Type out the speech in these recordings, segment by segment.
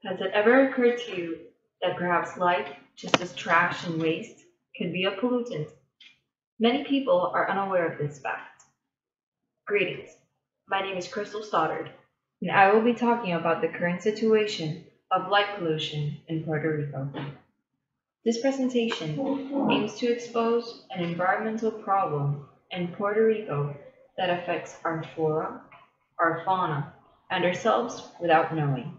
Has it ever occurred to you that perhaps light, just as trash and waste, can be a pollutant? Many people are unaware of this fact. Greetings. My name is Crystal Stoddard, and I will be talking about the current situation of light pollution in Puerto Rico. This presentation aims to expose an environmental problem in Puerto Rico that affects our flora, our fauna, and ourselves without knowing.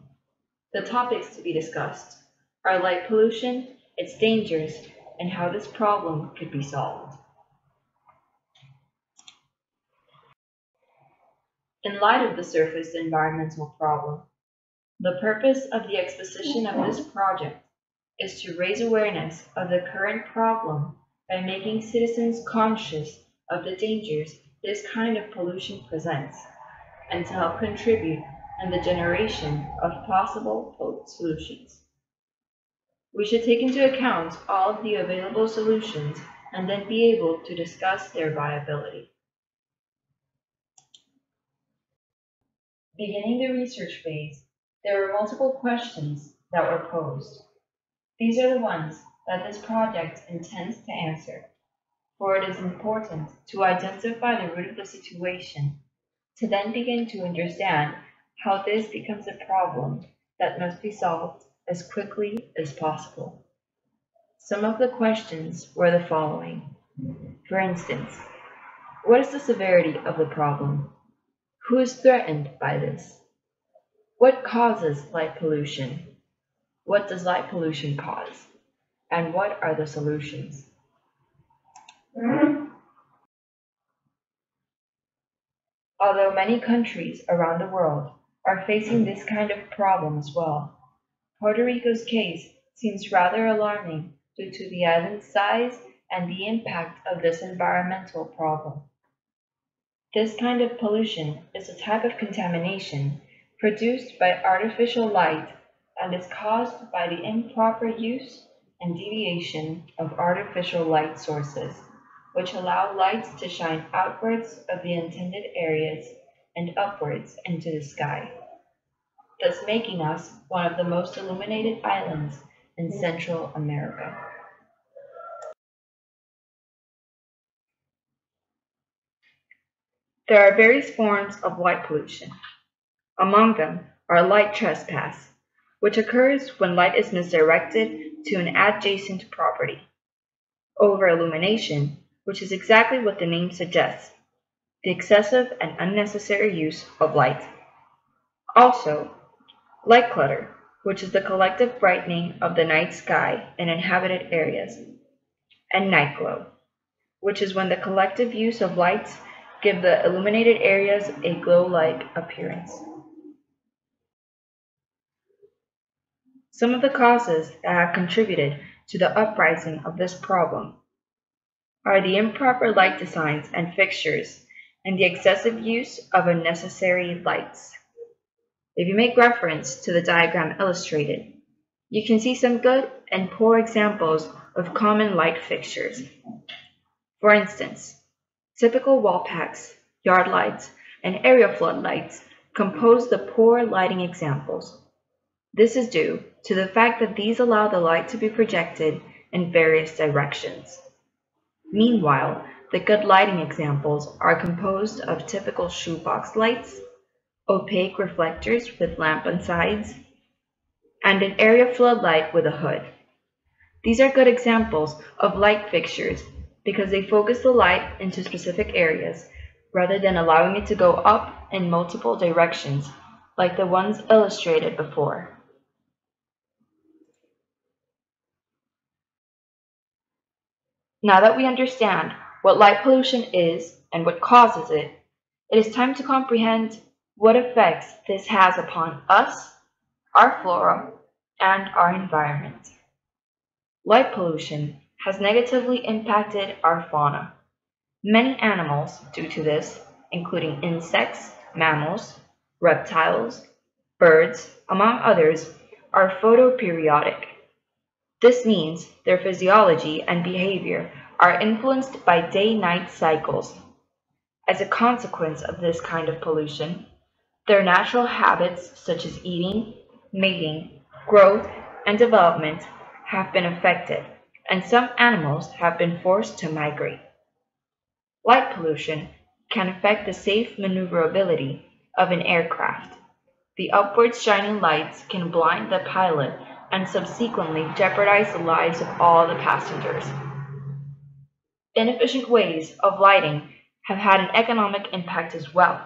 The topics to be discussed are light pollution, its dangers, and how this problem could be solved. In light of the surface environmental problem, the purpose of the exposition of this project is to raise awareness of the current problem by making citizens conscious of the dangers this kind of pollution presents, and to help contribute in the generation of possible solutions. We should take into account all of the available solutions and then be able to discuss their viability. Beginning the research phase, there were multiple questions that were posed. These are the ones that this project intends to answer, for it is important to identify the root of the situation, to then begin to understand how this becomes a problem that must be solved as quickly as possible. Some of the questions were the following. For instance, what is the severity of the problem? Who is threatened by this? What causes light pollution? What does light pollution cause? And what are the solutions? Although many countries around the world are facing this kind of problem as well, Puerto Rico's case seems rather alarming due to the island's size and the impact of this environmental problem. This kind of pollution is a type of contamination produced by artificial light and is caused by the improper use and deviation of artificial light sources, which allow light to shine outwards of the intended areas and upwards into the sky, thus making us one of the most illuminated islands in Central America. There are various forms of light pollution. Among them are light trespass, which occurs when light is misdirected to an adjacent property. Over-illumination, which is exactly what the name suggests, the excessive and unnecessary use of light. Also, light clutter, which is the collective brightening of the night sky in inhabited areas. And night glow, which is when the collective use of lights give the illuminated areas a glow-like appearance. Some of the causes that have contributed to the uprising of this problem are the improper light designs and fixtures and the excessive use of unnecessary lights. If you make reference to the diagram illustrated, you can see some good and poor examples of common light fixtures. For instance, typical wall packs, yard lights, and area floodlights compose the poor lighting examples. This is due to the fact that these allow the light to be projected in various directions. Meanwhile, the good lighting examples are composed of typical shoebox lights, opaque reflectors with lamp on sides, and an area floodlight with a hood. These are good examples of light fixtures because they focus the light into specific areas rather than allowing it to go up in multiple directions like the ones illustrated before. Now that we understand what light pollution is and what causes it, it is time to comprehend what effects this has upon us, our flora, and our environment. Light pollution has negatively impacted our fauna. Many animals, due to this, including insects, mammals, reptiles, birds, among others, are photoperiodic. This means their physiology and behavior are influenced by day-night cycles. As a consequence of this kind of pollution, their natural habits such as eating, mating, Growth and development have been affected, and some animals have been forced to migrate. Light pollution can affect the safe maneuverability of an aircraft. The upward shining lights can blind the pilot and subsequently jeopardize the lives of all the passengers. Inefficient ways of lighting have had an economic impact as well.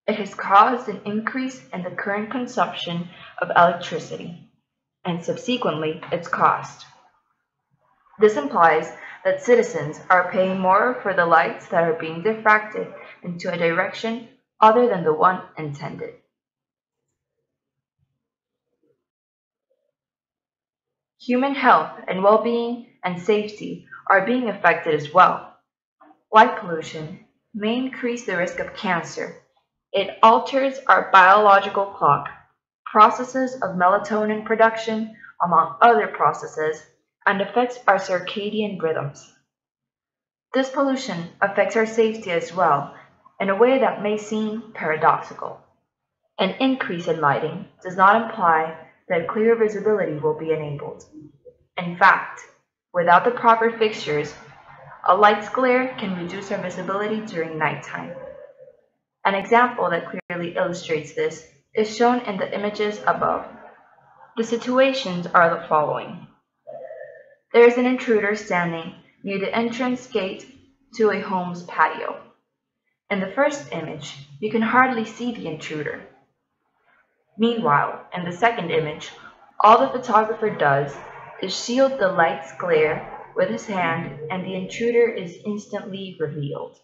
It has caused an increase in the current consumption of electricity and subsequently its cost. This implies that citizens are paying more for the lights that are being diffracted into a direction other than the one intended. Human health and well-being and safety are being affected as well. Light pollution may increase the risk of cancer. It alters our biological clock, processes of melatonin production, among other processes, and affects our circadian rhythms. This pollution affects our safety as well in a way that may seem paradoxical. An increase in lighting does not imply that clear visibility will be enabled. In fact, without the proper fixtures, a light's glare can reduce our visibility during nighttime. An example that clearly illustrates this is shown in the images above. The situations are the following. There is an intruder standing near the entrance gate to a home's patio. In the first image, you can hardly see the intruder. Meanwhile, in the second image, all the photographer does is shield the light's glare with his hand and the intruder is instantly revealed.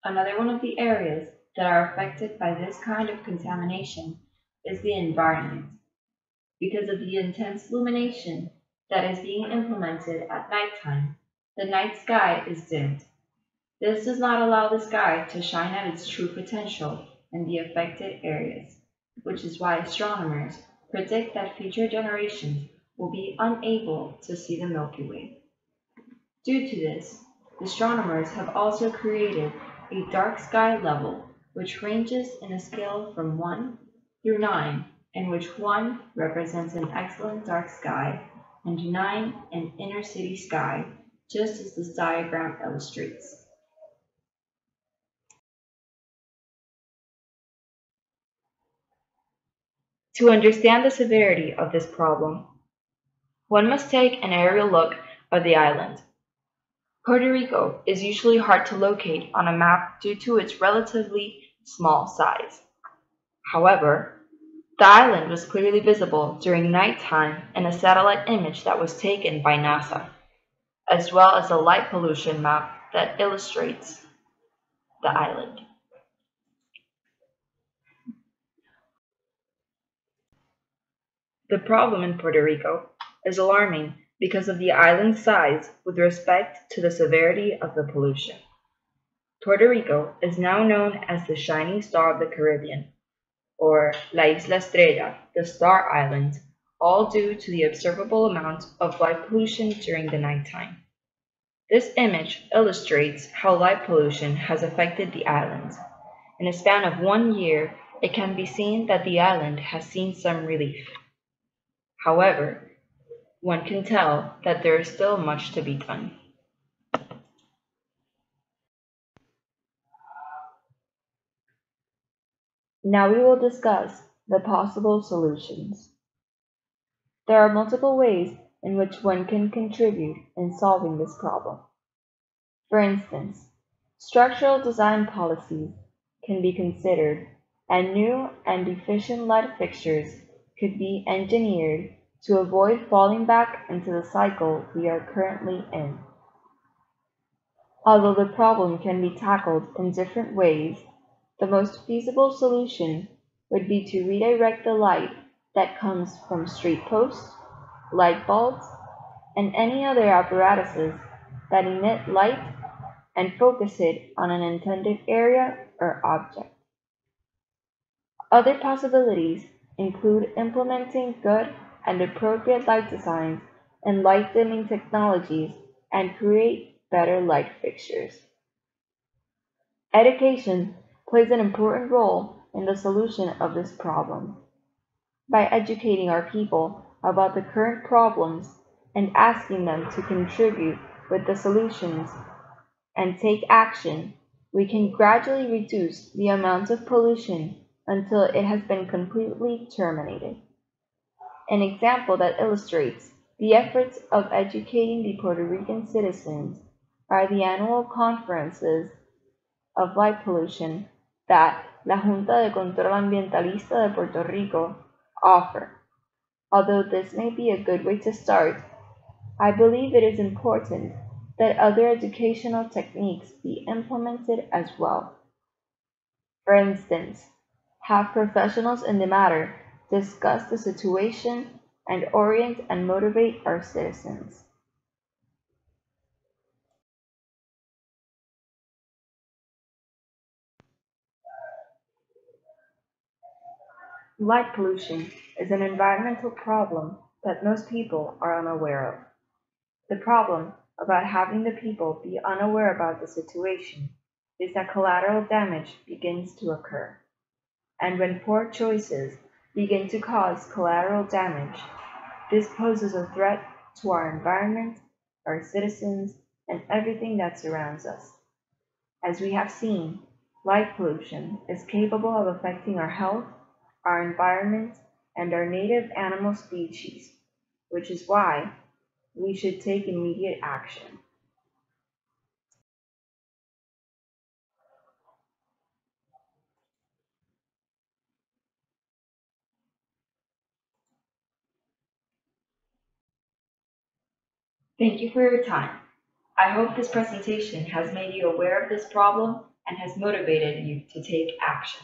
Another one of the areas that are affected by this kind of contamination is the environment. Because of the intense illumination that is being implemented at nighttime, the night sky is dimmed. This does not allow the sky to shine at its true potential in the affected areas, which is why astronomers predict that future generations will be unable to see the Milky Way. Due to this, astronomers have also created a dark sky level which ranges in a scale from 1 through 9, in which 1 represents an excellent dark sky and 9 an inner city sky, just as this diagram illustrates. To understand the severity of this problem, one must take an aerial look of the island. Puerto Rico is usually hard to locate on a map due to its relatively small size. However, the island was clearly visible during nighttime in a satellite image that was taken by NASA, as well as a light pollution map that illustrates the island. The problem in Puerto Rico is alarming because of the island's size with respect to the severity of the pollution. Puerto Rico is now known as the shining star of the Caribbean, or La Isla Estrella, the Star Island, all due to the observable amount of light pollution during the nighttime. This image illustrates how light pollution has affected the island. In a span of 1 year, it can be seen that the island has seen some relief. However, one can tell that there is still much to be done. Now we will discuss the possible solutions. There are multiple ways in which one can contribute in solving this problem. For instance, structural design policies can be considered, and new and efficient light fixtures could be engineered to avoid falling back into the cycle we are currently in. Although the problem can be tackled in different ways, the most feasible solution would be to redirect the light that comes from street posts, light bulbs, and any other apparatuses that emit light and focus it on an intended area or object. Other possibilities include implementing good and appropriate light designs and light dimming technologies and create better light fixtures. Education plays an important role in the solution of this problem. By educating our people about the current problems and asking them to contribute with the solutions and take action, we can gradually reduce the amount of pollution until it has been completely terminated. An example that illustrates the efforts of educating the Puerto Rican citizens are the annual conferences of light pollution that la Junta de Control Ambientalista de Puerto Rico offer. Although this may be a good way to start, I believe it is important that other educational techniques be implemented as well. For instance, have professionals in the matter discuss the situation and orient and motivate our citizens. Light pollution is an environmental problem that most people are unaware of. The problem about having the people be unaware about the situation is that collateral damage begins to occur. And when poor choices begin to cause collateral damage, this poses a threat to our environment, our citizens, and everything that surrounds us. As we have seen, light pollution is capable of affecting our health, our environment, and our native animal species, which is why we should take immediate action. Thank you for your time. I hope this presentation has made you aware of this problem and has motivated you to take action.